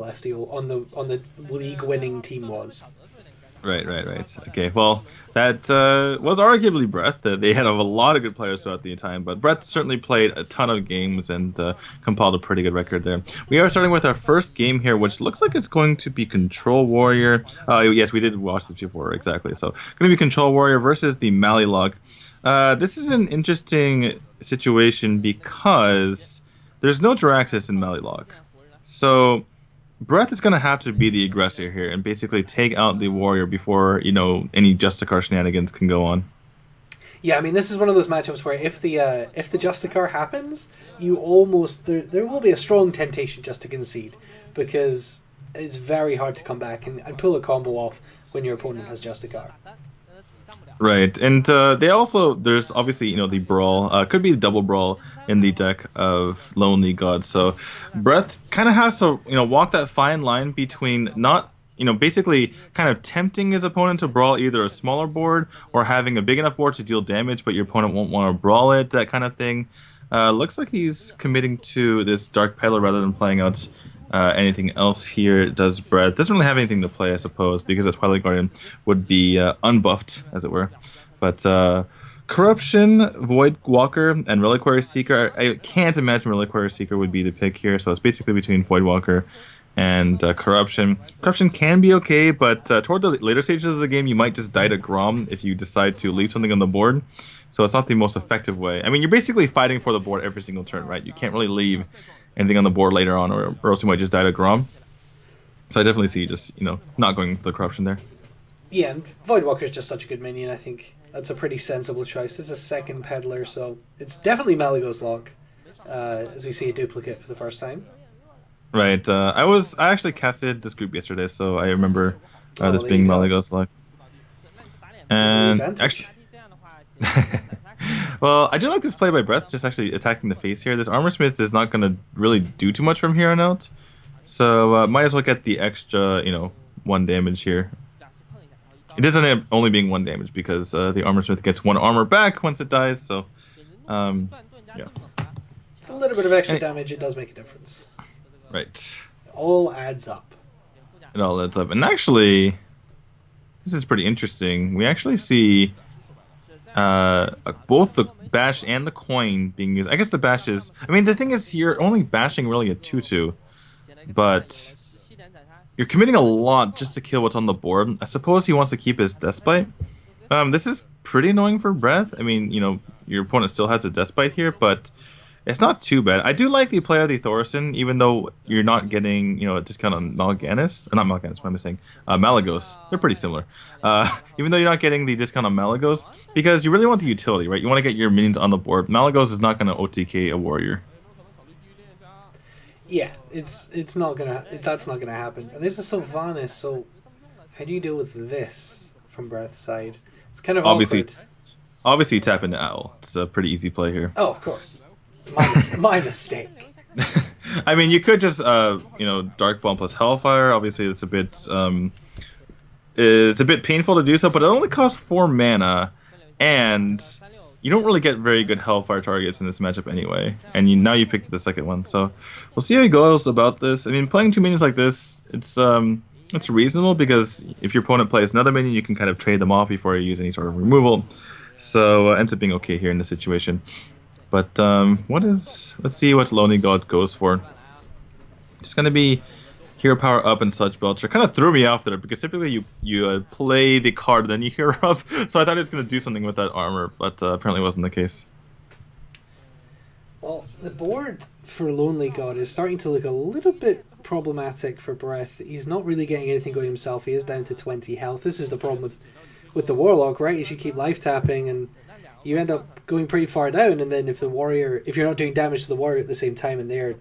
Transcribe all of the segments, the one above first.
Celestial on the league winning team was. Right. Okay, well, that was arguably Brett. They had a lot of good players throughout the time, but Brett certainly played a ton of games and compiled a pretty good record there. We are starting with our first game here, which looks like it's going to be Control Warrior. Yes, we did watch this before, exactly. So, going to be Control Warrior versus the Malilog. This is an interesting situation because there's no Jiraxis in Malilog. So Breath is going to have to be the aggressor here and basically take out the warrior before, any Justicar shenanigans can go on. Yeah, I mean this is one of those matchups where if the Justicar happens, you almost there will be a strong temptation just to concede because it's very hard to come back and pull a combo off when your opponent has Justicar. Right, and there's obviously, the brawl, could be the double brawl in the deck of Lonely God. So Breath kind of has to, walk that fine line between not, basically kind of tempting his opponent to brawl either a smaller board or having a big enough board to deal damage, but your opponent won't want to brawl it, that kind of thing. Looks like he's committing to this Dark Peddler rather than playing out anything else here. Does Brett doesn't really have anything to play, I suppose, because the Twilight Guardian would be unbuffed, as it were. But Corruption, Void Walker, and Reliquary Seeker. I can't imagine Reliquary Seeker would be the pick here, so it's basically between Void Walker and Corruption. Corruption can be okay, but toward the later stages of the game, you might just die to Grom if you decide to leave something on the board. So it's not the most effective way. I mean, you're basically fighting for the board every single turn, right? You can't really leave anything on the board later on, or else you might just die to Grom. So I definitely see just, not going for the Corruption there. Yeah, Void Walker is just such a good minion. I think that's a pretty sensible choice. It's a second peddler, so it's definitely Malygos Lock, as we see a duplicate for the first time. Right. I actually casted this group yesterday, so I remember this There you being go. Malygos Luck. The And advantage. actually, well, I do like this play by Breath, just actually attacking the face here. This Armor Smith is not going to really do too much from here on out, so might as well get the extra, 1 damage here. It doesn't end up only being 1 damage because the Armor Smith gets 1 armor back once it dies. So, yeah. It's a little bit of extra And damage. It does make a difference. right. It all adds up. It all adds up. And actually, this is pretty interesting. We actually see both the bash and the coin being used. I guess the bash is. I mean, the thing is, you're only bashing really a 2/2, but you're committing a lot just to kill what's on the board. I suppose he wants to keep his Despite. This is pretty annoying for Breath. I mean, your opponent still has a Despite here, but it's not too bad. I do like the play of the Thorson, even though you're not getting, a discount on Mal'Ganis. Or not Mal'Ganis, what am I saying? Malygos. They're pretty similar. Even though you're not getting the discount on Malygos, because you really want the utility, right? You want to get your minions on the board. Malygos is not going to OTK a warrior. Yeah, it's not gonna that's not gonna happen. And there's a Sylvanas, so how do you deal with this from Breath's side? It's kind of Obviously, awkward. obviously tap into Owl. It's a pretty easy play here. Oh, of course. My mistake. I mean, you could just, Dark Bomb plus Hellfire. Obviously, it's a bit painful to do so, but it only costs 4 mana, and you don't really get very good Hellfire targets in this matchup anyway. And now you picked the second one, so we'll see how he goes about this. I mean, playing 2 minions like this, it's reasonable because if your opponent plays another minion, you can kind of trade them off before you use any sort of removal. So ends up being okay here in this situation. But let's see what Lonely God goes for. It's gonna be Hero Power Up and Sludge Belcher. Kind of threw me off there because typically you play the card then you hero up. So I thought it was gonna do something with that armor, but apparently wasn't the case. Well, the board for Lonely God is starting to look a little bit problematic for Breath. He's not really getting anything going himself. He is down to 20 health. This is the problem with the Warlock, right? Is you keep life tapping and you end up going pretty far down, and then if you're not doing damage to the warrior at the same time and they're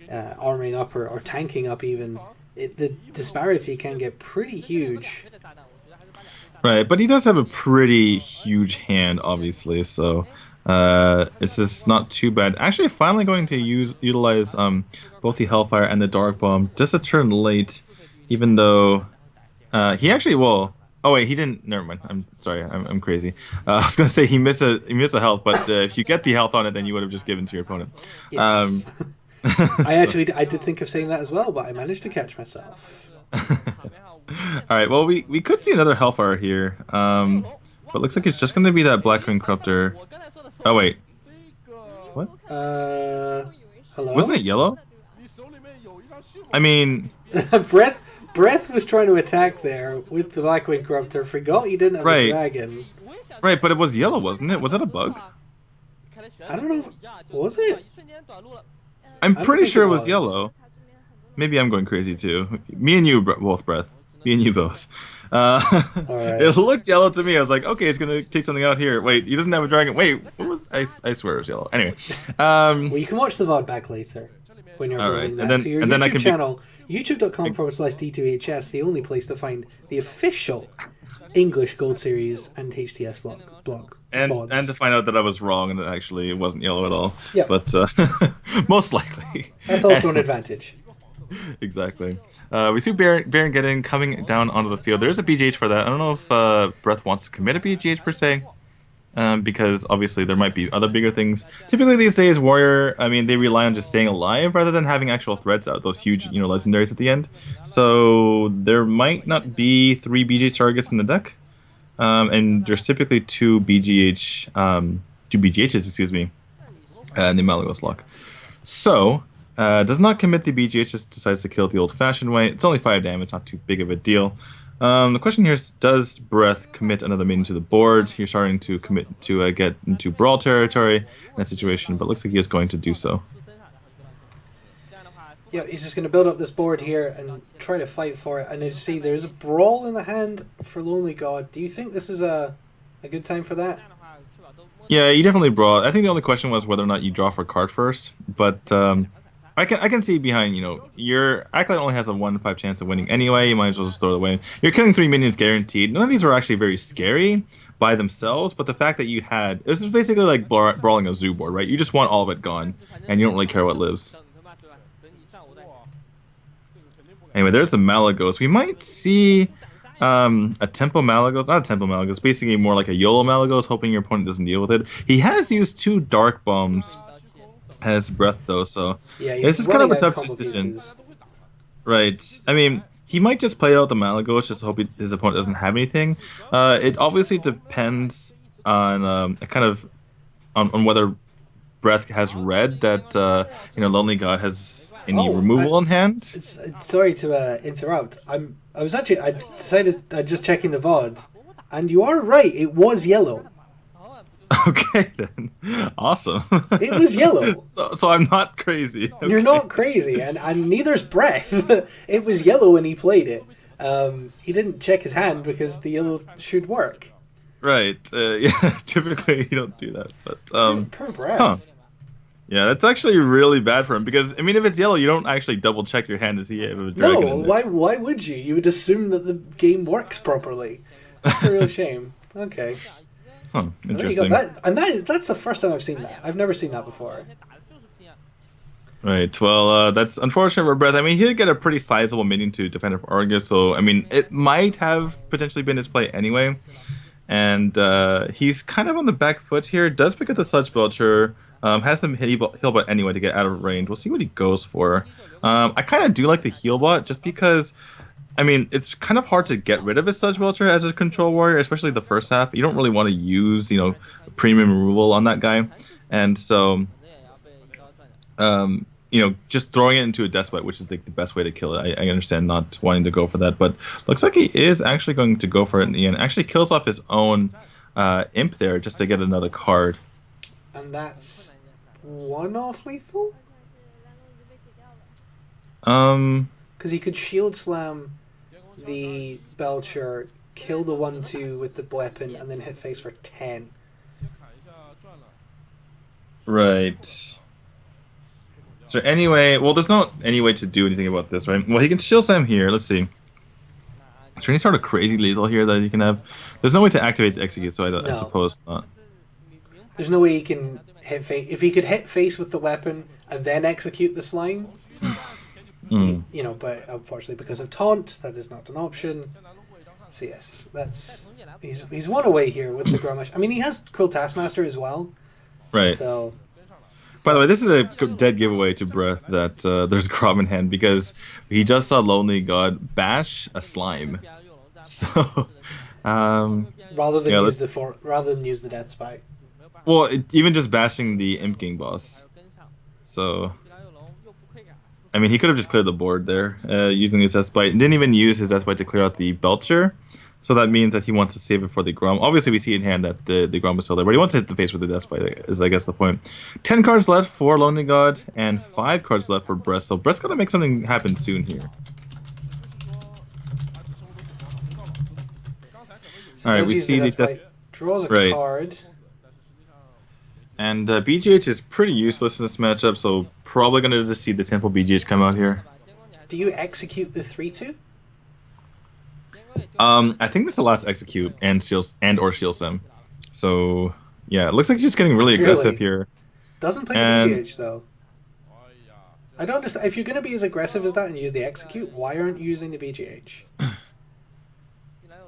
armoring up or tanking up even, the disparity can get pretty huge. Right, but he does have a pretty huge hand, obviously, so it's just not too bad. Actually, finally going to utilize both the Hellfire and the Dark Bomb just a turn late, even though he actually will. Oh wait, he didn't. Never mind. I'm sorry. I'm crazy. I was gonna say he missed a health, but if you get the health on it, then you would have just given to your opponent. Yes. I did think of saying that as well, but I managed to catch myself. All right. Well, we could see another Hellfire here. But looks like it's just going to be that Blackwing Corruptor. Oh wait, what? Hello? Wasn't it yellow? I mean, Breath was trying to attack there with the Blackwing Corruptor. Forgot he didn't have a right, dragon. right. But it was yellow, wasn't it? Was that a bug? I don't know. Was it? I'm I don't pretty think sure it it was was. yellow. Maybe I'm going crazy too. Me and you both, Breath. Me and you both. All right. It looked yellow to me. I was like, okay, it's gonna take something out here. Wait, he doesn't have a dragon. Wait, what was? I swear it was yellow. Anyway, Well, you can watch the VOD back later when you're all uploading right, that to your and then I YouTube can channel, youtube.com/D2HS, the only place to find the official English Gold Series and HTS blog VODs. and to find out that I was wrong and it wasn't yellow at all. Yeah. But most likely. That's also an advantage. Exactly. We see Baron coming down onto the field. There's a BGH for that. I don't know if Breath wants to commit a BGH per se, because obviously there might be other bigger things. Typically these days, Warrior, I mean, they rely on just staying alive rather than having actual threats out, those huge, legendaries at the end. So there might not be 3 BGH targets in the deck, and there's typically 2 BGHs, excuse me, in the Malagos lock. So. Does not commit the BGH, just decides to kill it the old-fashioned way. It's only 5 damage, not too big of a deal. The question here is, does Breath commit another minion to the board? You're starting to commit to get into Brawl territory in that situation, but looks like he is going to do so. Yeah, he's just going to build up this board here and try to fight for it. And as you see, there's a Brawl in the hand for Lonely God. Do you think this is a good time for that? Yeah, you definitely Brawl. I think the only question was whether or not you draw for a card first, but... I can see behind, your Acolyte only has a 1 in 5 chance of winning anyway. You might as well just throw it away. You're killing 3 minions guaranteed. None of these are actually very scary by themselves, but the fact that you had... This is basically like brawling a zoo board, right? You just want all of it gone, and you don't really care what lives. Anyway, there's the Malagos. We might see a Tempo Malagos. Not a Tempo Malagos. Basically more like a YOLO Malagos, hoping your opponent doesn't deal with it. He has used 2 Dark Bombs as Breath though, so yeah, this is kind of a tough decision. Right. I mean, he might just play out the Malagos just to hope his opponent doesn't have anything. It obviously depends on on whether Breath has read that Lonely God has any removal in hand. Sorry to interrupt. I decided I'm just checking the VOD, and you are right. It was yellow. Okay then, awesome. It was yellow. So I'm not crazy. Okay. You're not crazy, and neither's Breath. It was yellow when he played it. He didn't check his hand because the yellow should work. Right. Yeah. Typically you don't do that, but per Breath. Huh. Yeah, that's actually really bad for him because I mean, if it's yellow, you don't actually double check your hand to see if a dragon. No, why would you? You would assume that the game works properly. That's a real shame. Okay. Huh, interesting. That's the first time I've seen that. I've never seen that before. Right. Well, that's unfortunate for Breath. I mean, he did get a pretty sizable minion to defend it from Argus, so I mean, it might have potentially been his play anyway. And he's kind of on the back foot here. Does pick up the Sludge Belcher. Has some healbot anyway to get out of range. We'll see what he goes for. I kind of do like the healbot just because. I mean, it's kind of hard to get rid of a Sludge Belcher as a control warrior, especially the first half. You don't really want to use, premium removal on that guy. And so, just throwing it into a Deathbite, which is the best way to kill it. I understand not wanting to go for that, but looks like he is actually going to go for it in the end. Actually kills off his own Imp there just to get another card. And that's 1 off lethal? Because he could Shield Slam the Belcher, kill the 1/2 with the weapon, and then hit face for 10. Right. So anyway, well, there's not any way to do anything about this, right? Well, he can Shield Slam here. Let's see. Is there any sort of crazy lethal here that you can have? There's no way to activate the Execute, so I suppose not. There's no way he can hit face. If he could hit face with the weapon and then execute the slime, but unfortunately because of taunt, that is not an option. So yes, he's 1 away here with the Grommash. I mean, he has Cruel Taskmaster as well. Right. So, By the way, this is a dead giveaway to Breath that there's Grom in hand because he just saw Lonely God bash a slime. So, rather than yeah, use let's. the death spike. Well, even just bashing the Imp King boss. So, I mean, he could have just cleared the board there using his Death Bite. Didn't even use his Death Bite to clear out the Belcher. So that means that he wants to save it for the Grom. Obviously, we see in hand that the Grom is still there, but he wants to hit the face with the Death Bite, is I guess the point. 10 cards left for Lonely God, and 5 cards left for Breath. So Breath's got to make something happen soon here. So Alright, we see the Death draws a card. And BGH is pretty useless in this matchup, so probably going to just see the Temple BGH come out here. Do you execute the 3-2? I think that's the last execute and or Shield Sim. So yeah, it looks like he's just getting really aggressive here. Doesn't play the BGH though. I don't understand. If you're going to be as aggressive as that and use the execute, why aren't you using the BGH?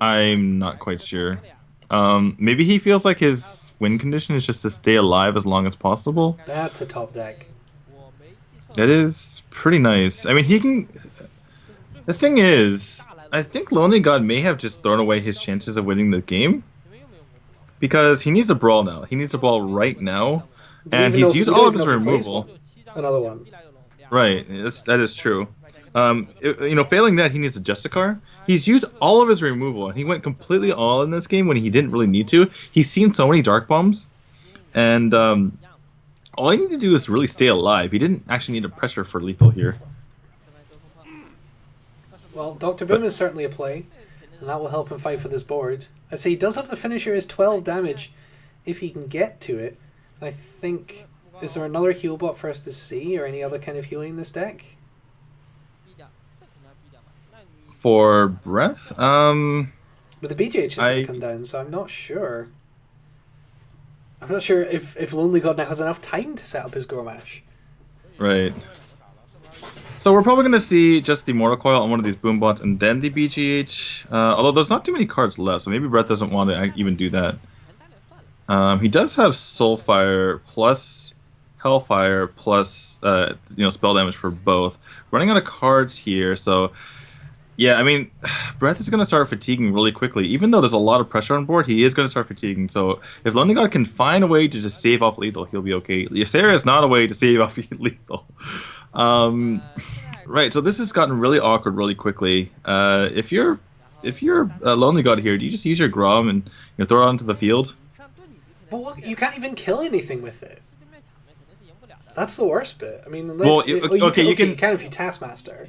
I'm not quite sure. Maybe he feels like his win condition is just to stay alive as long as possible. That's a top deck. That is pretty nice. I mean, he can. The thing is, I think Lonely God may have just thrown away his chances of winning the game because he needs a brawl now. He needs a brawl right now, and he's used all of his removal. Another one. Right, that is true. Failing that, he needs a Justicar. He's used all of his removal, and he went completely all in this game when he didn't really need to. He's seen so many Dark Bombs, and all he needed to do is really stay alive. He didn't actually need a pressure for lethal here. Well, Dr. Boom is certainly a play, and that will help him fight for this board. I say he does have the finisher is 12 damage if he can get to it. I think, is there another heal bot for us to see, or any other kind of healing in this deck? For Breath? But the BGH is going to come down, so I'm not sure. I'm not sure if Lonely God now has enough time to set up his Gormash. Right. So we're probably going to see just the Mortal Coil on one of these boom bots and then the BGH. Although there's not too many cards left, so maybe Breath doesn't want to even do that. He does have Soulfire plus Hellfire plus spell damage for both. Running out of cards here, so yeah, I mean, Breath is going to start fatiguing really quickly. Even though there's a lot of pressure on board, he is going to start fatiguing. So if Lonely God can find a way to just save off lethal, he'll be okay. Ysera is not a way to save off lethal. Right, so this has gotten really awkward really quickly. If you're a Lonely God here, do you just use your Grom and throw it onto the field? Well, look, you can't even kill anything with it. That's the worst bit. I mean, you can if you Taskmaster.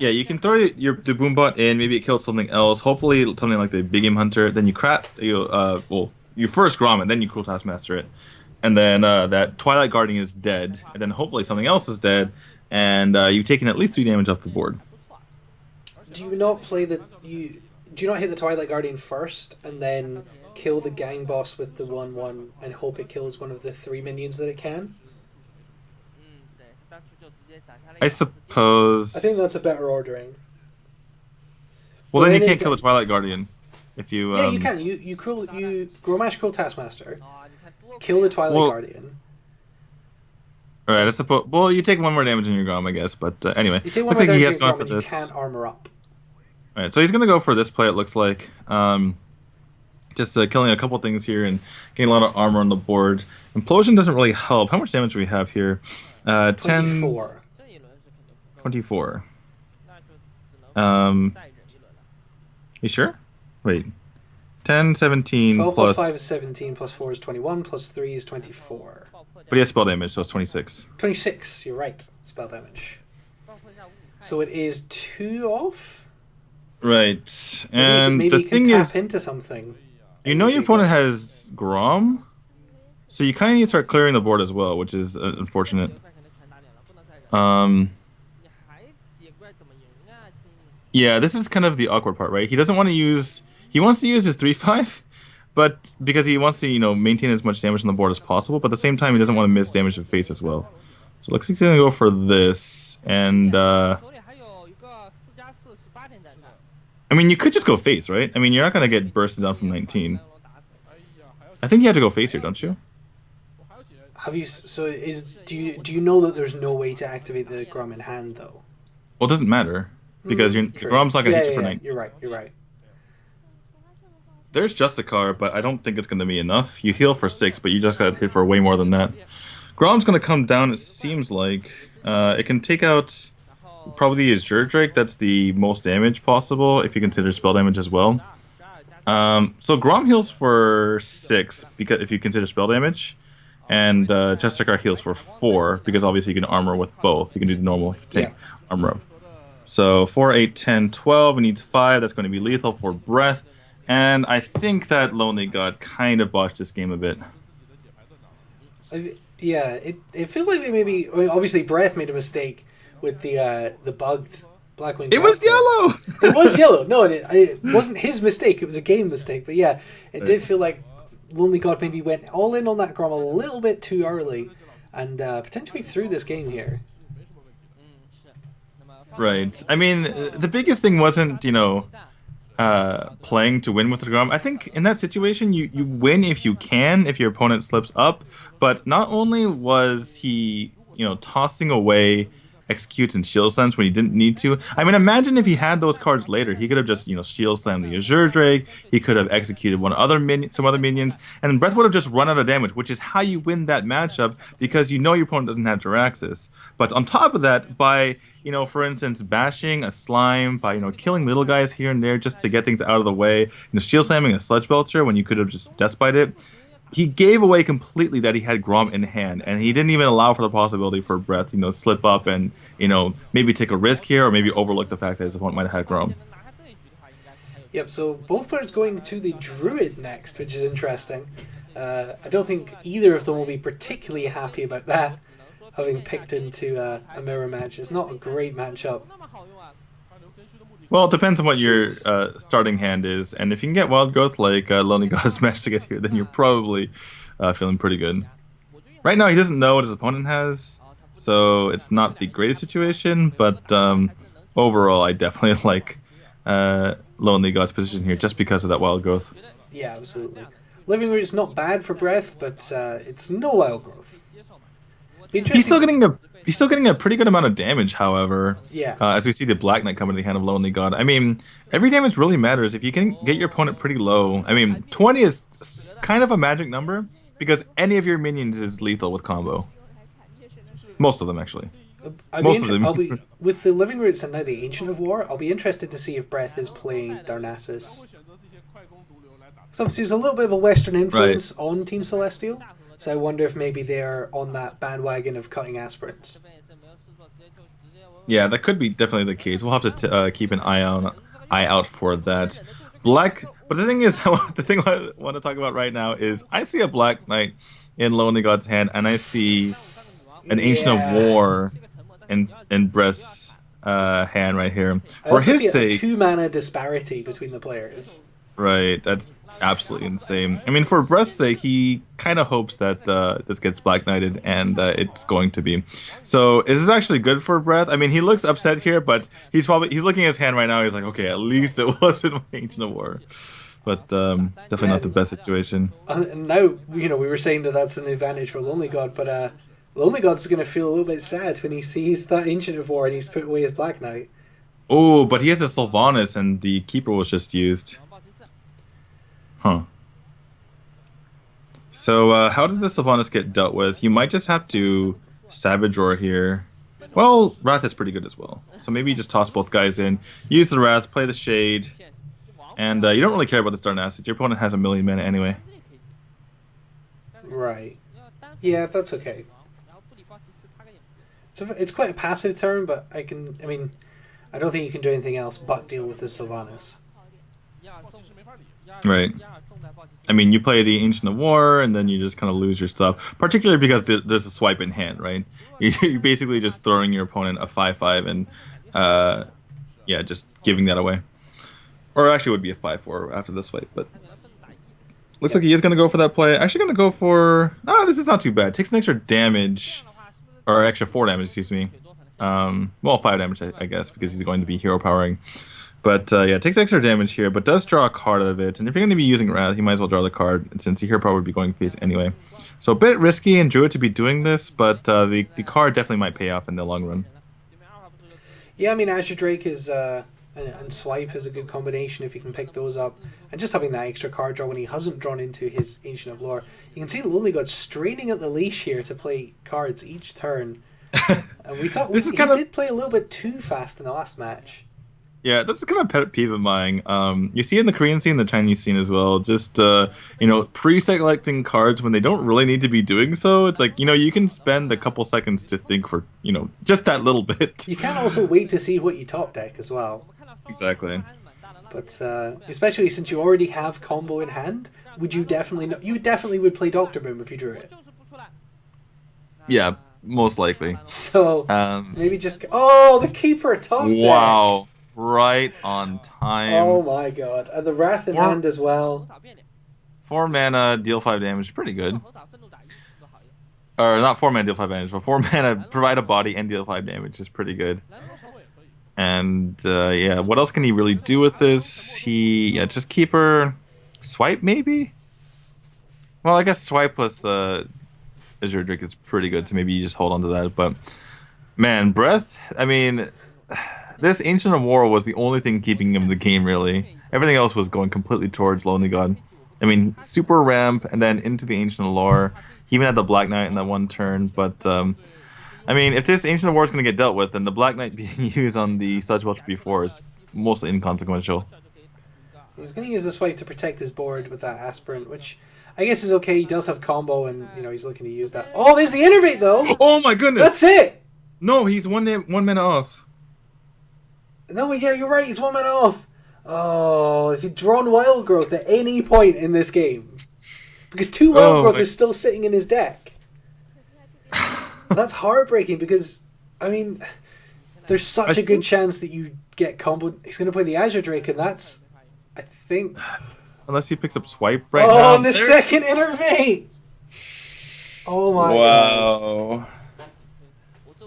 Yeah, you can throw the Boombot in. Maybe it kills something else. Hopefully, something like the Big Game Hunter. Then you first Grom it, then you Cool Taskmaster it, and then that Twilight Guardian is dead, and then hopefully something else is dead, and you've taken at least 3 damage off the board. Do you not play do you not hit the Twilight Guardian first and then kill the gang boss with the 1/1 and hope it kills one of the 3 minions that it can? I suppose. I think that's a better ordering. Well, then you can't kill the Twilight Guardian if you. Yeah, you can. You Gromash Cruel Taskmaster, kill the Twilight Guardian. All right, I suppose. Well, you take 1 more damage in your Grom, I guess. But anyway, you take 1 more damage in your Grom and you can't armor up. All right, so he's gonna go for this play. It looks like. Just killing a couple things here and getting a lot of armor on the board. Implosion doesn't really help. How much damage do we have here? 24. 24. You sure? Wait. 10, 17 12 plus 5 is 17, plus 4 is 21, plus 3 is 24. But he has spell damage, so it's 26. 26, you're right. Spell damage. So it is 2 off? Right. And maybe the thing is, into something. Your opponent has Grom, so you kind of need to start clearing the board as well, which is unfortunate. Yeah, this is kind of the awkward part, right? He doesn't want to use. He wants to use his 3/5, but because he wants to, maintain as much damage on the board as possible. But at the same time, he doesn't want to miss damage to face as well. So looks like he's gonna go for this, and I mean, you could just go face, right? I mean, you're not gonna get bursted down from 19. I think you have to go face here, don't you? Have you? So do you know that there's no way to activate the Grom in hand though? Well, it doesn't matter because True. Grom's not gonna Yeah, hit yeah, you for yeah. 19. You're right. You're right. There's just a card, but I don't think it's gonna be enough. You heal for 6, but you just got hit for way more than that. Grom's gonna come down. It seems like it can take out probably his Drake. That's the most damage possible if you consider spell damage as well. So Grom heals for 6 because if you consider spell damage, and Chestercar heals for 4 because obviously you can armor with both. You can do the normal Yeah. tank armor up. So 4, 8, 10, 12. It needs 5. That's going to be lethal for breath. And I think that Lonely God kind of botched this game a bit. Yeah, it feels like they maybe. I mean, obviously, Breath made a mistake with the bugged Blackwing. It was yellow. It was yellow. No, it wasn't his mistake. It was a game mistake. But yeah, it did feel like Lonely God maybe went all in on that Grom a little bit too early, and potentially threw this game here. Right. I mean, the biggest thing wasn't, playing to win with the Grom. I think in that situation, you win if you can, if your opponent slips up. But not only was he, tossing away executes and shield slams when he didn't need to. I mean, imagine if he had those cards later. He could have just, shield slammed the Azure Drake. He could have executed some other minions, and Breath would have just run out of damage, which is how you win that matchup because you know your opponent doesn't have Jiraxis. But on top of that, by for instance, bashing a slime, by killing little guys here and there just to get things out of the way, shield slamming a Sludge Belcher when you could have just Death Spied it. He gave away completely that he had Grom in hand, and he didn't even allow for the possibility for Breath, slip up and, maybe take a risk here or maybe overlook the fact that his opponent might have had Grom. Yep, so both players going to the Druid next, which is interesting. I don't think either of them will be particularly happy about that, having picked into a mirror match. It's not a great matchup. Well, it depends on what your starting hand is, and if you can get Wild Growth like Lonely God's Smash to get here, then you're probably feeling pretty good. Right now, he doesn't know what his opponent has, so it's not the greatest situation, but overall, I definitely like Lonely God's position here just because of that Wild Growth. Yeah, absolutely. Living Root's not bad for Breath, but it's no Wild Growth. He's still getting a pretty good amount of damage, however. Yeah. As we see the Black Knight come into the hand of Lonely God. I mean, every damage really matters. If you can get your opponent pretty low, I mean, 20 is kind of a magic number because any of your minions is lethal with combo. Most of them, actually. Most of them. With the Living Roots and now the Ancient of War, I'll be interested to see if Breath is playing Darnassus. So obviously there's a little bit of a Western influence on Team Celestial. So I wonder if maybe they're on that bandwagon of cutting aspirants. Yeah, that could be definitely the case. We'll have to keep an eye out for that. But the thing is, the thing I want to talk about right now is I see a Black Knight in Lonely God's hand, and I see an Ancient of War in Breath's hand right here. For his sake, a 2-mana disparity between the players. Right, that's absolutely insane. I mean, for Breath's sake, he kind of hopes that this gets Black Knighted, and it's going to be. So, is this actually good for Breath? I mean, he looks upset here, but he's looking at his hand right now. He's like, okay, at least it wasn't my Ancient of War. But definitely not the best situation. And now, we were saying that that's an advantage for Lonely God, but Lonely God's going to feel a little bit sad when he sees that Ancient of War and he's put away his Black Knight. Oh, but he has a Sylvanas, and the Keeper was just used. Huh. So, how does the Sylvanas get dealt with? You might just have to Savage Roar here. Well, Wrath is pretty good as well. So maybe you just toss both guys in, use the Wrath, play the Shade, and you don't really care about the Darnassus. Your opponent has a million mana anyway. Right. Yeah, that's okay. It's quite a passive turn, but I don't think you can do anything else but deal with the Sylvanas. Right. I mean, you play the Ancient of War, and then you just kind of lose your stuff. Particularly because there's a swipe in hand, right? You're basically just throwing your opponent a 5/5 and, just giving that away. Or actually, it would be a 5/4 after this fight, but looks like he is going to go for that play. Actually going to go for... this is not too bad. Takes an extra damage, or extra 4 damage, excuse me. 5 damage, I guess, because he's going to be hero powering. But yeah, it takes extra damage here, but does draw a card out of it. And if you're going to be using Wrath, you might as well draw the card, since you here probably be going face anyway. So a bit risky in Druid to be doing this, but the card definitely might pay off in the long run. Yeah, I mean, Azure Drake is and Swipe is a good combination if you can pick those up. And just having that extra card draw when he hasn't drawn into his Ancient of Lore. You can see Lonely God straining at the leash here to play cards each turn. And he did play a little bit too fast in the last match. Yeah, that's kind of a pet peeve of mine. You see it in the Korean scene, the Chinese scene as well. Just pre-selecting cards when they don't really need to be doing so. It's like, you can spend a couple seconds to think for just that little bit. You can also wait to see what you top deck as well. Exactly. But especially since you already have combo in hand, you definitely would play Doctor Boom if you drew it. Yeah, most likely. So maybe just the Keeper top deck. Wow. Right on time. Oh my god. And the Wrath in hand as well. 4 mana, deal 5 damage. Pretty good. Or not 4 mana, deal 5 damage, but 4 mana, provide a body and deal 5 damage is pretty good. And yeah, what else can he really do with this? Just Keeper. Swipe maybe? Well, I guess Swipe plus Azure Drake is pretty good, so maybe you just hold on to that. But man, Breath, I mean, this Ancient of War was the only thing keeping him in the game, really. Everything else was going completely towards Lonely God. I mean, super ramp, and then into the Ancient of Lore. He even had the Black Knight in that one turn, but I mean, if this Ancient of War is going to get dealt with, then the Black Knight being used on the Sludge Welch before is mostly inconsequential. He's going to use the Swipe to protect his board with that Aspirant, which I guess is okay. He does have combo, and he's looking to use that. Oh, there's the Innervate, though! Oh my goodness! That's it! No, he's one mana off. No, yeah, you're right. He's 1 mana off. Oh, if you'd drawn Wild Growth at any point in this game, because 2 Wild Growth are still sitting in his deck. That's heartbreaking because, I mean, there's such a good chance that you get combo. He's going to play the Azure Drake, and that's, I think... Unless he picks up Swipe right now. Oh, and the second Innervate! Oh my gosh. Wow.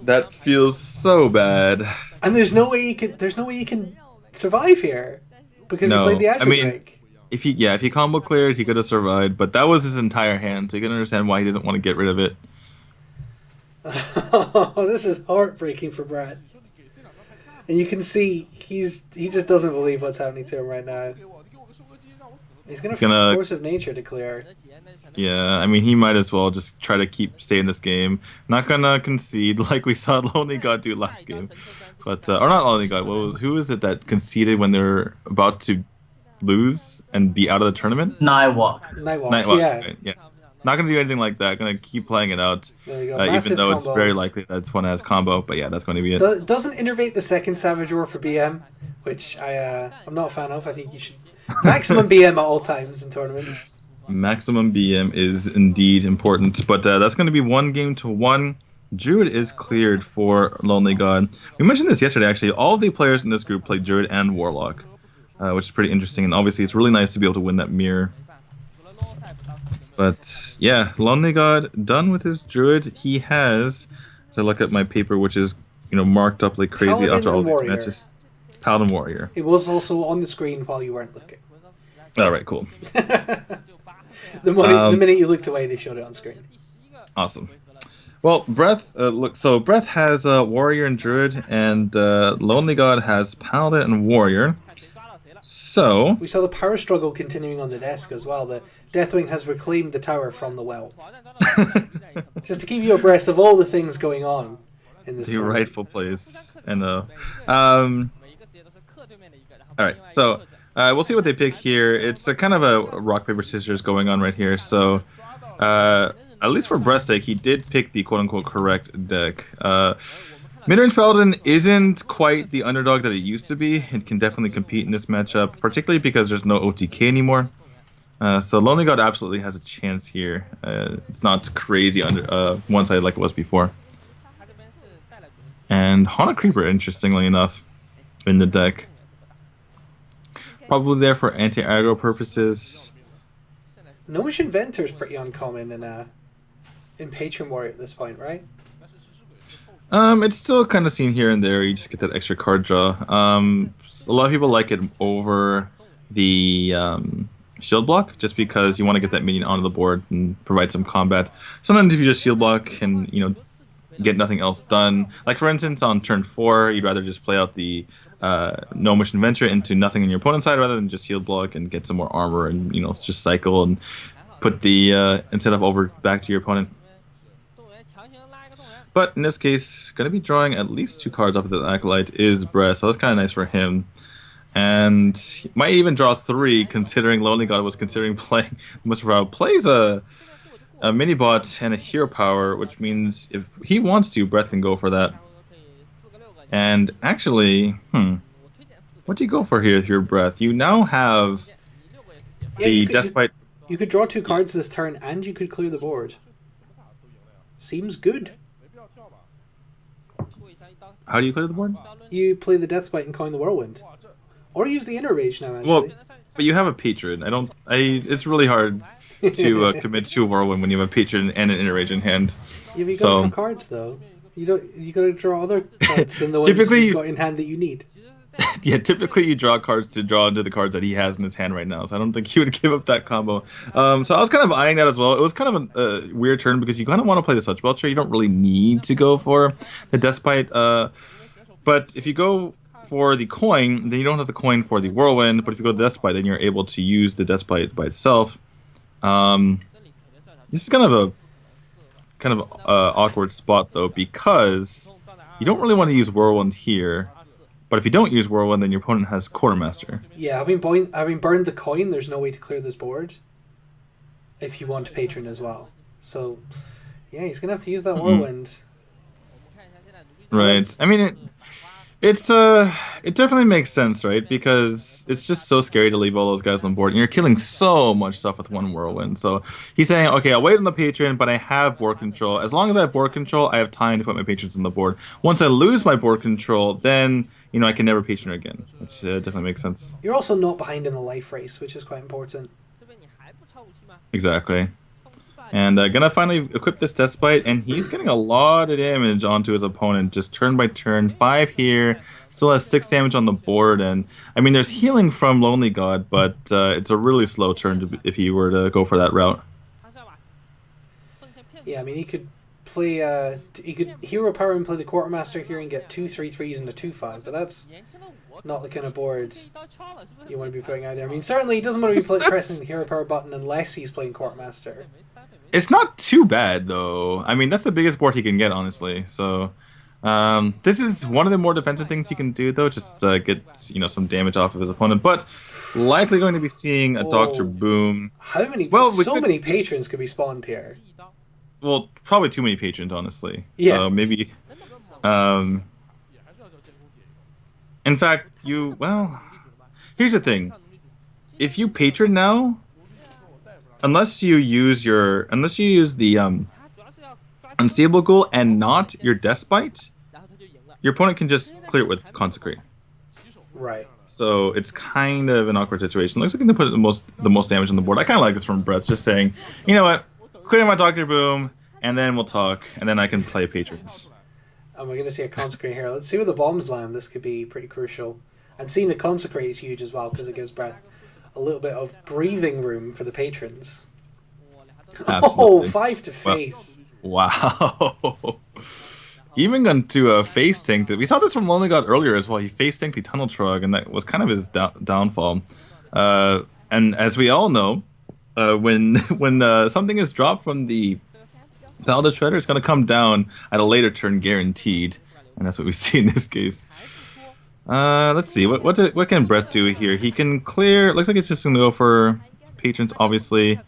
That feels so bad. And there's no way you can survive here because he played the Azure Drake. If he combo cleared, he could have survived, but that was his entire hand, so you can understand why he doesn't want to get rid of it. Oh, this is heartbreaking for Brad. And you can see he just doesn't believe what's happening to him right now. He's gonna Force of Nature to clear. Yeah, I mean, he might as well just try to stay in this game. Not gonna concede like we saw Lonely God do last game. But or not Lonely God. Who was it that conceded when they're about to lose and be out of the tournament? Nightwalk. Yeah. Right, yeah. Not gonna do anything like that. Gonna keep playing it out, even though it's very likely that this one has combo. But yeah, that's going to be it. Doesn't Innervate the second Savage Roar for BM, which I'm not a fan of. I think you should maximum BM at all times in tournaments. Maximum BM is indeed important, but that's going to be 1-1. Druid is cleared for Lonely God. We mentioned this yesterday, actually. All the players in this group play Druid and Warlock, which is pretty interesting. And obviously, it's really nice to be able to win that mirror. But yeah, Lonely God done with his Druid. He has, as I look at my paper, which is marked up like crazy Paladin after all these Warrior. matches. Paladin Warrior. It was also on the screen while you weren't looking. All right, cool. The minute you looked away, they showed it on screen. Awesome. Well, Breath Breath has Warrior and Druid, and Lonely God has Paladin and Warrior. So we saw the power struggle continuing on the desk as well. The Deathwing has reclaimed the tower from the well. Just to keep you abreast of all the things going on in this tournament. Rightful place. I know. All right, so we'll see what they pick here. It's a kind of a rock paper scissors going on right here. So at least for Breath's sake, he did pick the quote unquote correct deck. Midrange Paladin isn't quite the underdog that it used to be. It can definitely compete in this matchup, particularly because there's no OTK anymore. So Lonely God absolutely has a chance here. It's not crazy one-sided like it was before. And Haunted Creeper, interestingly enough, in the deck. Probably there for anti-aggro purposes. Gnomish Inventor is pretty uncommon in Patron Warrior at this point, right? It's still kind of seen here and there. You just get that extra card draw. A lot of people like it over the shield block just because you want to get that minion onto the board and provide some combat. Sometimes if you just shield block and get nothing else done, like for instance on turn 4, you'd rather just play out the no mission venture into nothing in your opponent's side rather than just shield block and get some more armor and just cycle and put the instead of over back to your opponent. But in this case, going to be drawing at least 2 cards off of the Acolyte is Breath, so that's kind of nice for him. And he might even draw 3, considering Lonely God was considering playing. Mr. plays a mini bot and a hero power, which means if he wants to, Breath can go for that. And actually, what do you go for here with your Breath? You now have the Despite. You could draw 2 cards this turn, and you could clear the board. Seems good. How do you clear the board? You play the Deathbite and coin the Whirlwind. Or use the Inner Rage now, actually. Well, but you have a Patron. It's really hard to commit to a Whirlwind when you have a Patron and an Inner Rage in hand. You've got to draw cards, though. You got to draw other cards than the ones you've got in hand that you need. Yeah, typically you draw cards to draw into the cards that he has in his hand right now, so I don't think he would give up that combo. So I was kind of eyeing that as well. It was kind of a weird turn because you kind of want to play the Sludge Belcher. You don't really need to go for the Despite, but if you go for the coin, then you don't have the coin for the Whirlwind, but if you go to the Despite, then you're able to use the Despite by itself. This is kind of awkward spot, though, because you don't really want to use Whirlwind here. But if you don't use Whirlwind, then your opponent has Quartermaster. Yeah, having burned the coin, there's no way to clear this board. If you want Patron as well. So, yeah, he's going to have to use that Whirlwind. Right. I mean, it definitely makes sense, right? Because it's just so scary to leave all those guys on board, and you're killing so much stuff with one Whirlwind. So he's saying, okay, I'll wait on the Patron, but I have board control. As long as I have board control, I have time to put my Patrons on the board. Once I lose my board control, then I can never Patron again, which definitely makes sense. You're also not behind in the life race, which is quite important. Exactly. And gonna finally equip this Despite, and he's getting a lot of damage onto his opponent, just turn by turn. 5 here, still has 6 damage on the board, and I mean there's healing from Lonely God, but it's a really slow turn if he were to go for that route. Yeah, I mean he could play, he could hero power and play the Quartermaster here and get 2 3/3s and a 2/5, but that's not the kind of board you want to be putting out there. I mean certainly he doesn't want to be pressing the hero power button unless he's playing Quartermaster. It's not too bad, though. I mean, that's the biggest board he can get, honestly. So, this is one of the more defensive things he can do, though. Just get, some damage off of his opponent. But likely going to be seeing a Dr. Boom. How many? Well, many patrons could be spawned here. Well, probably too many patrons, honestly. Yeah. So maybe. In fact, here's the thing. If you patron now, unless you use the Unstable Ghoul and not your Despite, your opponent can just clear it with Consecrate. Right. So it's kind of an awkward situation. Looks like they put the most damage on the board. I kind of like this from Brett, just saying, you know what, clear my Dr. Boom, and then we'll talk, and then I can play Patrons. And we're going to see a Consecrate here. Let's see where the bombs land. This could be pretty crucial. And seeing the Consecrate is huge as well, because it gives Brett a little bit of breathing room for the patrons. Absolutely. 5 to face. Wow. Even gone to a face tank. We saw this from Lonely God earlier as well. He face tanked the Tunnel Trug, and that was kind of his downfall. And as we all know, when something is dropped from the Paladin Shredder, it's going to come down at a later turn, guaranteed. And that's what we see in this case. Let's see. What can Brett do here? He can clear. Looks like it's just going to go for patrons, obviously.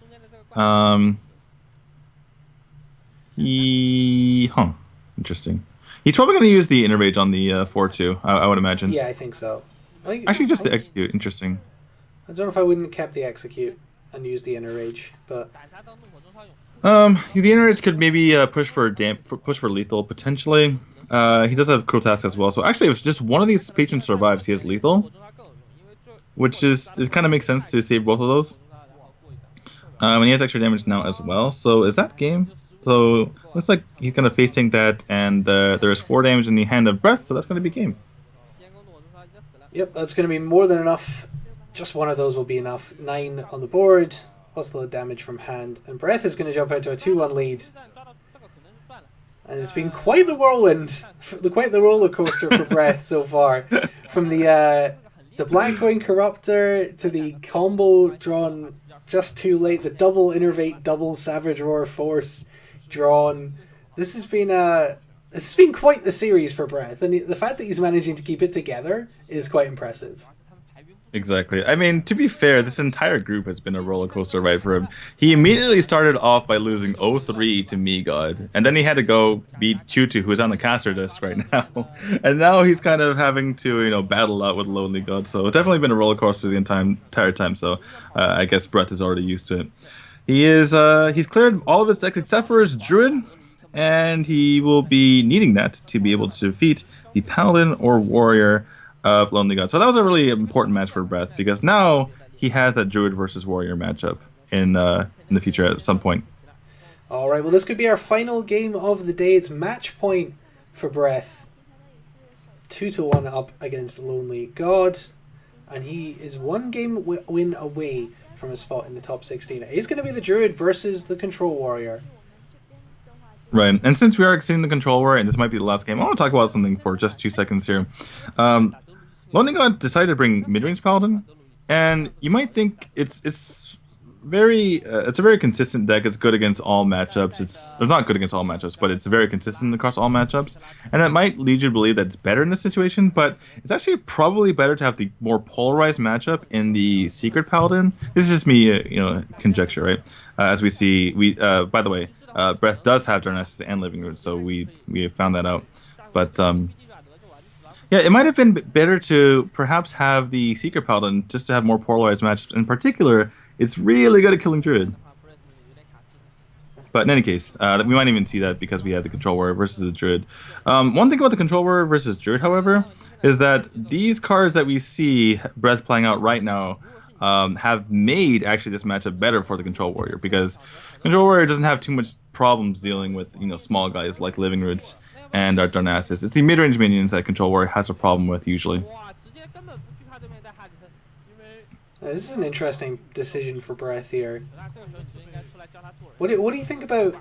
Interesting. He's probably going to use the Inner Rage on the 4-2, I would imagine. Yeah, I think so. Actually, just the Execute. Interesting. I don't know if I wouldn't have kept the Execute and used the Inner Rage, but... The Inner Rage could maybe push for lethal, potentially. He does have Cruel Task as well, so actually if just one of these patrons survives, he has lethal. Which it kind of makes sense to save both of those. And he has extra damage now as well, so is that game? So looks like he's gonna facing that, and there's 4 damage in the hand of Breath, so that's gonna be game. Yep, that's going to be more than enough. Just one of those will be enough. 9 on the board, plus the damage from hand. And Breath is going to jump out to a 2-1 lead. And it's been quite the whirlwind, quite the roller coaster for Breath so far. From the Blackcoin Corruptor to the combo drawn just too late, the double Innervate, double Savage Roar Force drawn. This has been quite the series for Breath, and the fact that he's managing to keep it together is quite impressive. Exactly. I mean, to be fair, this entire group has been a roller coaster ride for him. He immediately started off by losing 0-3 to MieGod, and then he had to go beat Qiutu, who is on the caster list right now. And now he's kind of having to, battle out with Lonely God. So it's definitely been a roller coaster the entire time. So I guess Breath is already used to it. He's cleared all of his decks except for his Druid, and he will be needing that to be able to defeat the Paladin or Warrior of Lonely God. So that was a really important match for Breath, because now he has that Druid versus Warrior matchup in the future at some point. All right, well, this could be our final game of the day. It's match point for Breath. 2-1 up against Lonely God, and he is one game win away from a spot in the top 16. It is going to be the Druid versus the Control Warrior. Right, and since we are seeing the Control Warrior, and this might be the last game, I want to talk about something for just 2 seconds here. Lonely God decided to bring mid-range Paladin, and you might think it's a very consistent deck. It's good against all matchups. It's not good against all matchups, but it's very consistent across all matchups, and that might lead you to believe that it's better in this situation. But it's actually probably better to have the more polarized matchup in the Secret Paladin. This is just me, conjecture, right? As we see, by the way, Breath does have Darnassus and Living Root, so we found that out, but. Yeah, it might have been better to perhaps have the Secret Paladin just to have more polarized matchups. In particular, it's really good at killing Druid. But in any case, we might even see that because we have the Control Warrior versus the Druid. One thing about the Control Warrior versus Druid, however, is that these cards that we see Breath playing out right now have made actually this matchup better for the Control Warrior, because Control Warrior doesn't have too much problems dealing with small guys like Living Roots and our Darnassus. It's the mid-range minions that Control Warrior has a problem with usually. This is an interesting decision for Breath here. What do you think about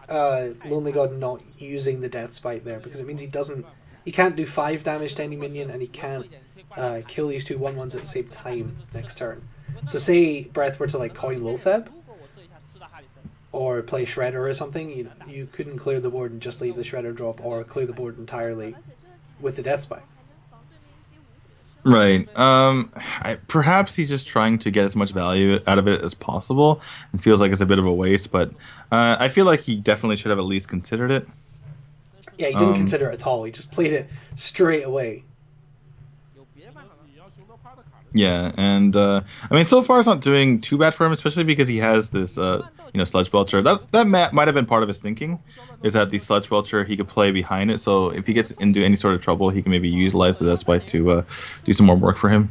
Lonely God not using the Death Spite there? Because it means he can't do 5 damage to any minion, and he can't kill these 2 1/1s at the same time next turn. So say Breath were to coin Lotheb, or play Shredder or something, you couldn't clear the board and just leave the Shredder drop, or clear the board entirely with the Death Spike. Right. Perhaps he's just trying to get as much value out of it as possible, and feels like it's a bit of a waste, but I feel like he definitely should have at least considered it. Yeah, he didn't consider it at all. He just played it straight away. Yeah, and I mean, so far it's not doing too bad for him, especially because he has this, Sludge Belcher. That might have been part of his thinking, is that the Sludge Belcher he could play behind it. So if he gets into any sort of trouble, he can maybe utilize the Death Spite to do some more work for him.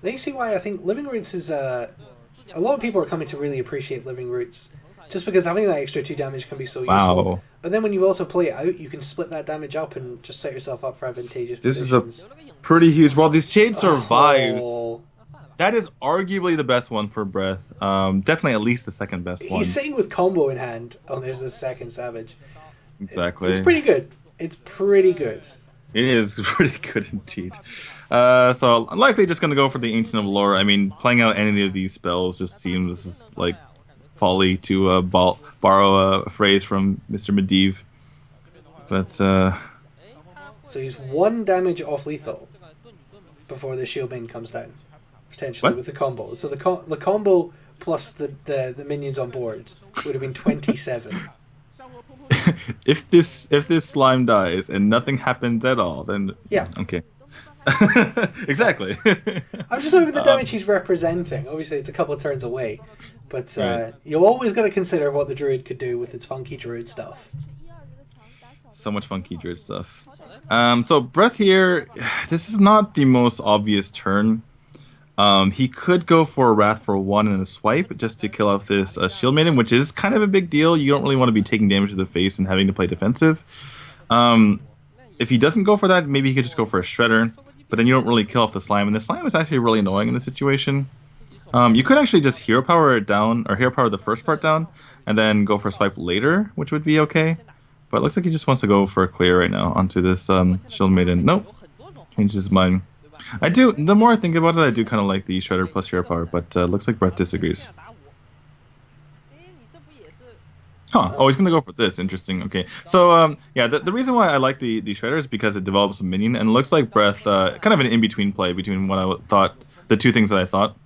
Then you see why I think Living Roots is a lot of people are coming to really appreciate Living Roots, just because having that extra 2 damage can be so useful. But then when you also play it out, you can split that damage up and just set yourself up for advantageous positions. This is a pretty huge. Well, the Shade survives. That is arguably the best one for Breath. Definitely at least the second best one. He's sitting with combo in hand. Oh, there's the second Savage. Exactly. It's pretty good. It's pretty good. It is pretty good indeed. So I'm likely just going to go for the Ancient of Lore. I mean, playing out any of these spells just seems like folly, to borrow a phrase from Mr. Medivh. But so he's 1 damage off lethal before the Shield Main comes down, potentially, with the combo. So the combo plus the minions on board would have been 27. if this slime dies and nothing happens at all, then yeah, okay. Exactly. I'm just looking at the damage he's representing. Obviously, it's a couple of turns away, but right. You always got to consider what the Druid could do with its funky Druid stuff. So much funky Druid stuff. So Breath here, this is not the most obvious turn. He could go for a Wrath for 1 and a swipe just to kill off this Shield Maiden, which is kind of a big deal. You don't really want to be taking damage to the face and having to play defensive. If he doesn't go for that, maybe he could just go for a Shredder, but then you don't really kill off the slime, and the slime is actually really annoying in this situation. You could actually just hero power it down, or hero power the first part down, and then go for a swipe later, which would be okay. But it looks like he just wants to go for a clear right now onto this Shield Maiden. Nope, changes his mind. The more I think about it, I do kind of like the Shredder plus hero power, but looks like Brett disagrees. Huh. Oh, he's going to go for this. Interesting. Okay. So, yeah, the reason why I like the Shredder is because it develops a minion, and it looks like Breath, kind of an in-between play between what I thought, the two things that I thought.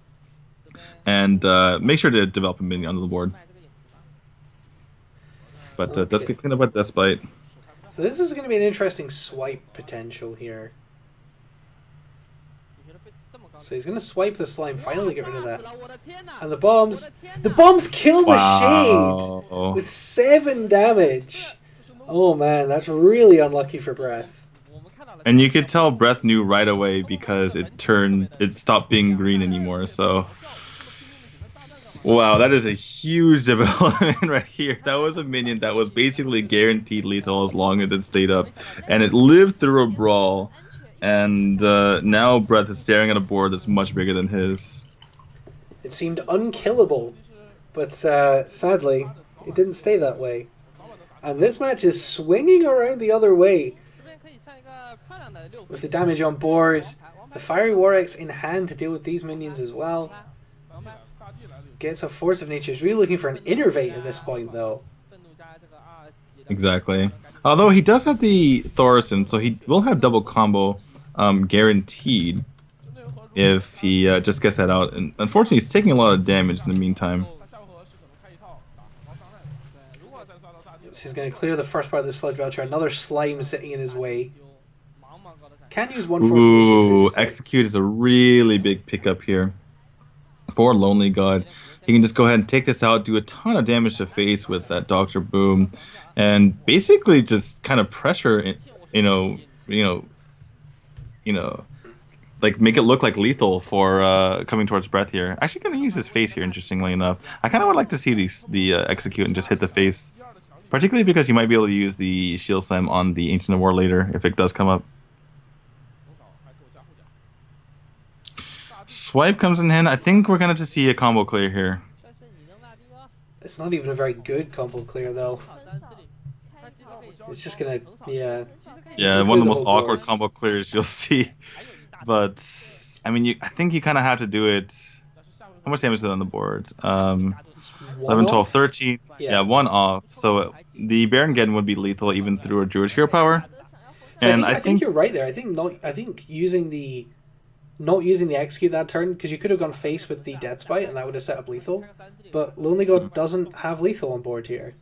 And make sure to develop a minion onto the board. But does get cleaned up by Deathbite. So this is going to be an interesting swipe potential here. So he's going to swipe the slime, finally get rid of that. And the bombs kill the Shade with 7 damage. Oh man, that's really unlucky for Breath. And you could tell Breath knew right away because it stopped being green anymore, so... Wow, that is a huge development right here. That was a minion that was basically guaranteed lethal as long as it stayed up. And it lived through a brawl. And now Breath is staring at a board that's much bigger than his. It seemed unkillable, but sadly, it didn't stay that way. And this match is swinging around the other way. With the damage on board, the Fiery War Axe in hand to deal with these minions as well. Gets a Force of Nature. He's really looking for an Innervate at this point, though. Exactly. Although he does have the Thorson, so he will have double combo guaranteed if he just gets that out. And unfortunately, he's taking a lot of damage in the meantime. So he's going to clear the first part of the Sludge Belcher. Another slime sitting in his way. Can't use one Force of Nature. Ooh, Execute is a really big pickup here for Lonely God. He can just go ahead and take this out, do a ton of damage to face with that Dr. Boom, and basically just kind of pressure, like make it look like lethal for coming towards Breath here. Actually, going to use his face here, interestingly enough. I kind of would like to see the Execute and just hit the face, particularly because you might be able to use the Shield Slam on the Ancient of War later if it does come up. Swipe comes in hand. I think we're going to just see a combo clear here. It's not even a very good combo clear, though. It's just going to, yeah. Yeah, one of the most awkward combo clears you'll see. But, I mean, I think you kind of have to do it. How much damage is it on the board? 11, 12, 13. Yeah, 1 off. So the Baron Geddon would be lethal even through a Druid Hero Power. So and I think you're right there. I think using the... Not using the Execute that turn, because you could have gone face with the Death Bite and that would have set up lethal. But Lonely God doesn't have lethal on board here.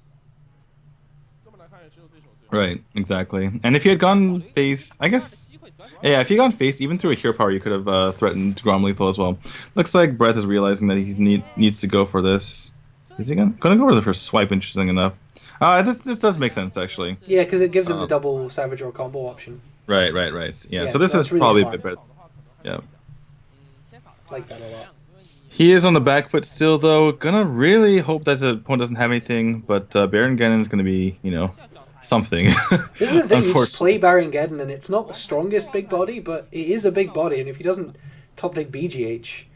Right, exactly. And if you had gone face, I guess... Yeah, if you had gone face, even through a hero power, you could have threatened Grom lethal as well. Looks like Breath is realizing that he needs to go for this. Is he going to go for the first swipe, interesting enough. This does make sense, actually. Yeah, because it gives him the double Savage Roar combo option. Right. Yeah, so this is really probably smart. A bit better. Yeah. Like that a lot. He is on the back foot still, though. Gonna really hope that his opponent doesn't have anything, but Baron Geddon is gonna be, something. This is the thing, you just play Baron Geddon, and it's not the strongest big body, but it is a big body, and if he doesn't top deck BGH...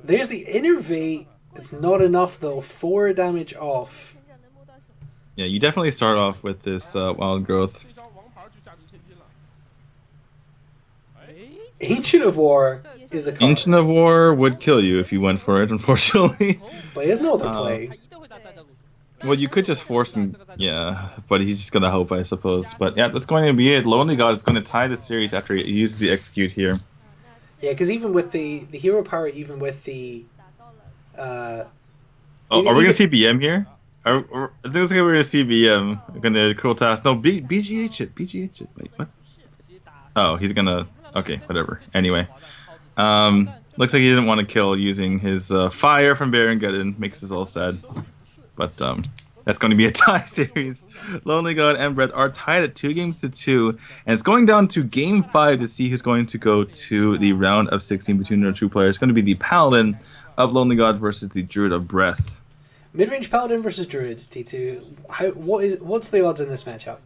There's the Innervate. It's not enough, though. 4 damage off. Yeah, you definitely start off with this Wild Growth. Ancient of War is a card. Ancient of War would kill you if you went for it, unfortunately. But he has no other play. Well, you could just force him, yeah, but he's just gonna hope, I suppose. But yeah, that's going to be it. Lonely God is going to tie the series after he uses the Execute here. Yeah, because even with the hero power, even with the... are we going to see BM here? I think it's we're going to see BM. We're going to Cruel Task. No, BGH it. BGH it. Wait, what? Oh, he's going to... Okay, whatever. Anyway. Looks like he didn't want to kill using his fire from Baron Geddon. Makes us all sad. But That's going to be a tie series. Lonely God and Brett are tied at 2 games to 2, and it's going down to game 5 to see who's going to go to the round of 16 between their two players. It's going to be the Paladin of Lonely God versus the Druid of Breath. Mid-range Paladin versus Druid, T2. What's the odds in this matchup?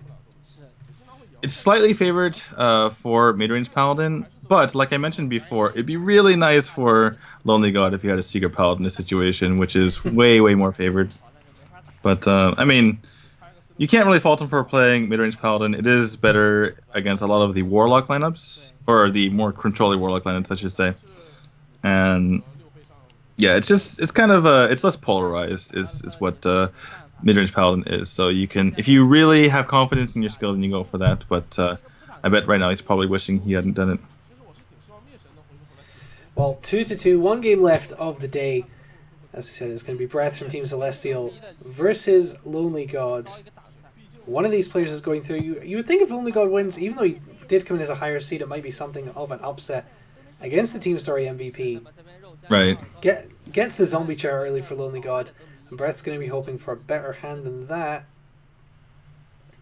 It's slightly favored for mid-range Paladin, but like I mentioned before, it'd be really nice for Lonely God if you had a Secret Paladin in this situation, which is way, way more favored. But, I mean, you can't really fault him for playing mid-range Paladin. It is better against a lot of the Warlock lineups, or the more controlling Warlock lineups, I should say. And yeah, it's kind of it's less polarized is what mid-range Paladin is. So you can, if you really have confidence in your skill, then you go for that. But I bet right now he's probably wishing he hadn't done it. Well, 2-2, 1 game left of the day. As we said, it's going to be Breath from Team Celestial versus Lonely God. One of these players is going through. You would think if Lonely God wins, even though he did come in as a higher seed, it might be something of an upset against the Team Story MVP. Right. Gets the zombie chair early for Lonely God, and Brett's going to be hoping for a better hand than that.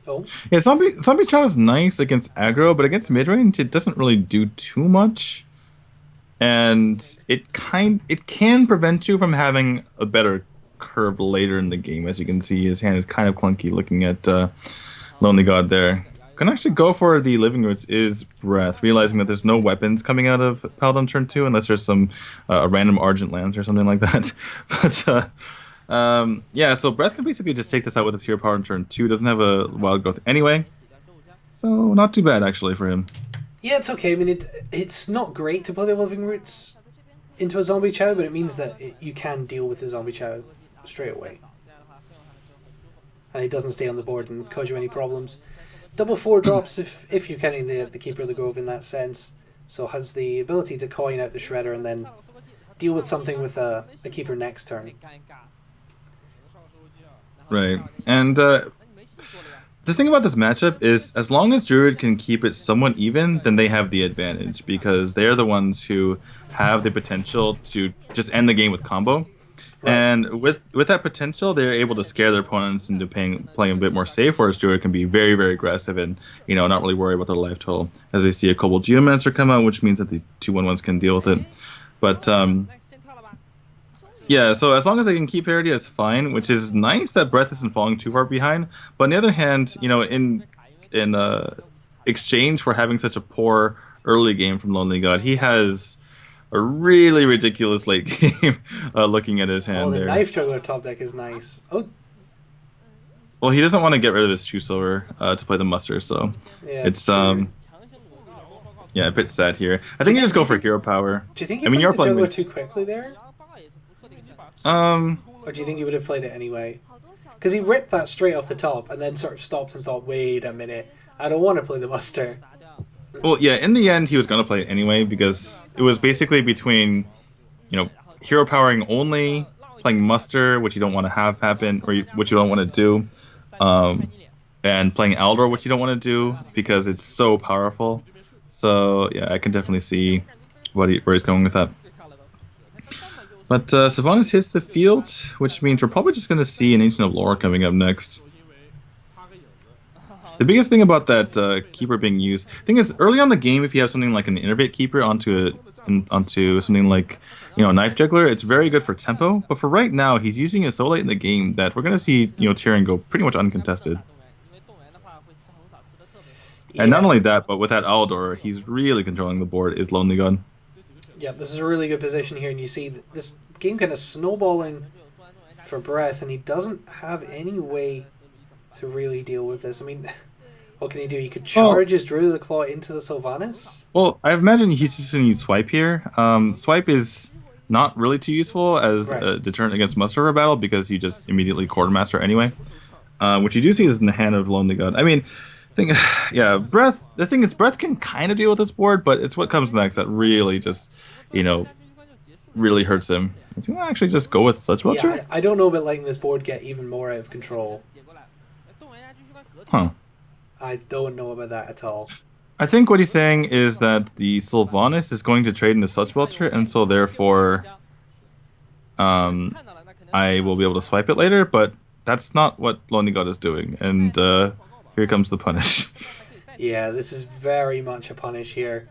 Oh. Yeah, zombie chow is nice against aggro, but against mid range, it doesn't really do too much, and it can prevent you from having a better curve later in the game. As you can see, his hand is kind of clunky. Looking at Lonely God there. Can actually go for the Living Roots is Breath, realizing that there's no weapons coming out of Paladin turn 2 unless there's some random Argent Lance or something like that. But yeah, so Breath can basically just take this out with his Hero Power in turn 2. Doesn't have a Wild Growth anyway, so not too bad actually for him. Yeah, it's okay. I mean, it's not great to play the Living Roots into a Zombie Chow, but it means that you can deal with the Zombie Chow straight away. And it doesn't stay on the board and cause you any problems. Double 4 drops if you're counting the Keeper of the Grove in that sense. So has the ability to coin out the Shredder and then deal with something with a Keeper next turn. Right. And the thing about this matchup is as long as Druid can keep it somewhat even, then they have the advantage because they're the ones who have the potential to just end the game with combo. Right. And with that potential, they're able to scare their opponents into playing a bit more safe, whereas Druid can be very, very aggressive and, not really worry about their life total. As we see a Kobold Geomancer come out, which means that the 2/1/1s can deal with it. But, yeah, so as long as they can keep parity, that's fine, which is nice that Breath isn't falling too far behind. But on the other hand, in exchange for having such a poor early game from Lonely God, he has a really ridiculous late game looking at his hand there. The Knife Juggler top deck is nice. Oh. Well, he doesn't want to get rid of this True Silver to play the Muster, so yeah, it's yeah, a bit sad here. I think you just go for Hero Power. Do you think you played the Juggler too quickly there? Or do you think he would have played it anyway? Because he ripped that straight off the top and then sort of stopped and thought, wait a minute, I don't want to play the Muster. Well, yeah, in the end, he was going to play it anyway because it was basically between, Hero Powering only, playing Muster, which you don't want to have happen, or which you don't want to do, and playing Aldor, which you don't want to do because it's so powerful. So, yeah, I can definitely see where he's going with that. But Sylvanas hits the field, which means we're probably just going to see an Ancient of Lore coming up next. The biggest thing about that Keeper being used, thing is, early on the game, if you have something like an Innervate Keeper onto something like, Knife Juggler, it's very good for tempo. But for right now, he's using it so late in the game that we're going to see, Tyrion go pretty much uncontested. Yeah. And not only that, but with that Aldor, he's really controlling the board, is Lonely God. Yeah, this is a really good position here, and you see this game kind of snowballing for Breath, and he doesn't have any way to really deal with this. I mean, what can he do? He could charge his Druid of the Claw into the Sylvanas? Well, I imagine he's just going to use Swipe here. Swipe is not really too useful as a deterrent against Muster River battle because you just immediately Quartermaster anyway. Which you do see is in the hand of Lonely God. I mean, Breath. The thing is, Breath can kind of deal with this board, but it's what comes next that really just, really hurts him. He's going to actually just go with Such Welcher? Yeah, I don't know about letting this board get even more out of control. Huh. I don't know about that at all. I think what he's saying is that the Sylvanas is going to trade into Such Welcher, and so therefore I will be able to swipe it later, but That's not what Lonely God is doing. And here comes the punish. Yeah, this is very much a punish here.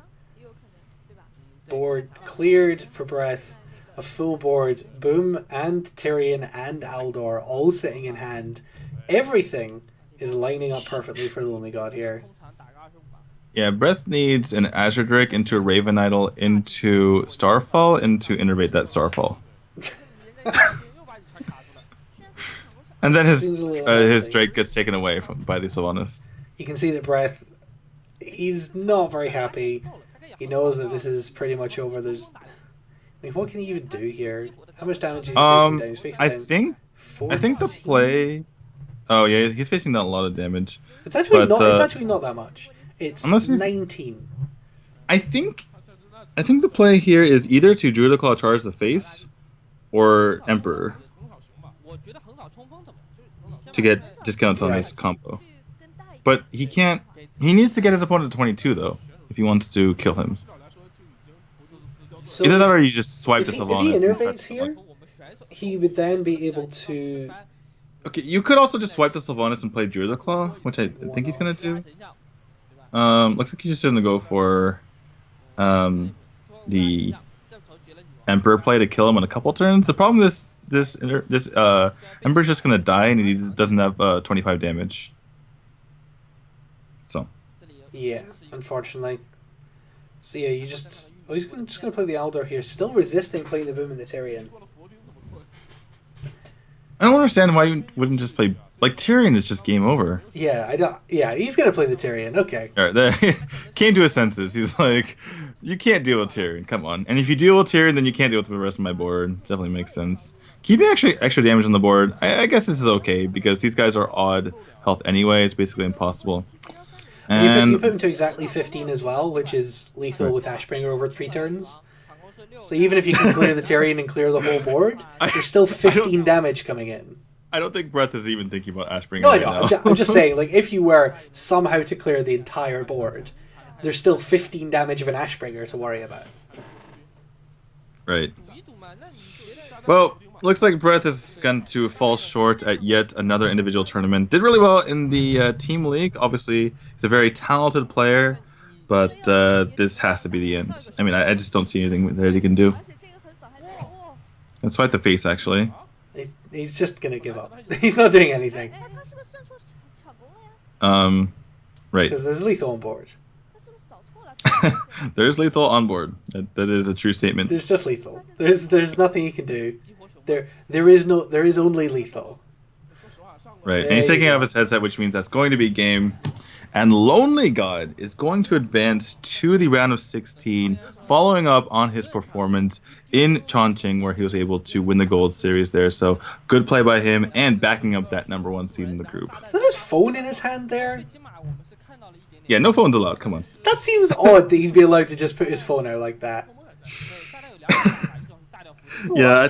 Board cleared for Breath. A full board. Boom and Tyrion and Aldor all sitting in hand. Everything is lining up perfectly for Lonely God here. Yeah, Breath needs an Azure Drake into a Raven Idol into Starfall and to innervate that Starfall. And then his Drake gets taken away by the Sylvanas. You can see that Breath, he's not very happy. He knows that this is pretty much over. I mean, what can he even do here? How much damage is he facing down? He's facing down I think the play. Oh yeah, he's facing down a lot of damage. It's actually not. It's actually not that much. It's 19. I think the play here is either to Druid Claw charge the face, or Emperor to get discounts on his combo. But he can't. He needs to get his opponent to 22 though if he wants to kill him. So either that or you just swipe the Sylvanas. If he innervates here, he would then be able to... Okay, you could also just swipe the Sylvanas and play Druid Claw, which I think he's going to do. Looks like he's just going to go for the Emperor play to kill him in a couple turns. The problem is this Emperor's just going to die and he doesn't have 25 damage. So. Yeah, unfortunately. So yeah, you just... Oh, he's just going to play the Aldor here, still resisting playing the Boom and the Tyrion. I don't understand why you wouldn't just play... Like, Tyrion is just game over. Yeah, I don't... Yeah, he's going to play the Tyrion, okay. Alright, there, came to his senses. He's like, you can't deal with Tyrion, come on. And if you deal with Tyrion, then you can't deal with the rest of my board. Definitely makes sense. Keeping extra damage on the board, I guess this is okay, because these guys are odd health anyway. It's basically impossible. And you put him to exactly 15 as well, which is lethal with Ashbringer over 3 turns. So even if you can clear the Tyrion and clear the whole board, there's still 15 damage coming in. I don't think Breath is even thinking about Ashbringer no, right now. I'm just saying, like, if you were somehow to clear the entire board, there's still 15 damage of an Ashbringer to worry about. Right. Well, looks like Breath is going to fall short at yet another individual tournament. Did really well in the team league. Obviously, he's a very talented player, but this has to be the end. I mean, I just don't see anything that he can do. Let's fight the face, actually. He's just going to give up. He's not doing anything. Right. Because there's lethal on board. There's lethal on board. That is a true statement. There's just lethal. There's nothing he can do. There is only lethal. Right, and he's taking off his headset, which means that's going to be game. And Lonely God is going to advance to the round of 16, following up on his performance in Chongqing, where he was able to win the gold series there. So good play by him and backing up that #1 seed in the group. Is that his phone in his hand there? Yeah, no phones allowed. Come on. That seems odd that he'd be allowed to just put his phone out like that. Yeah.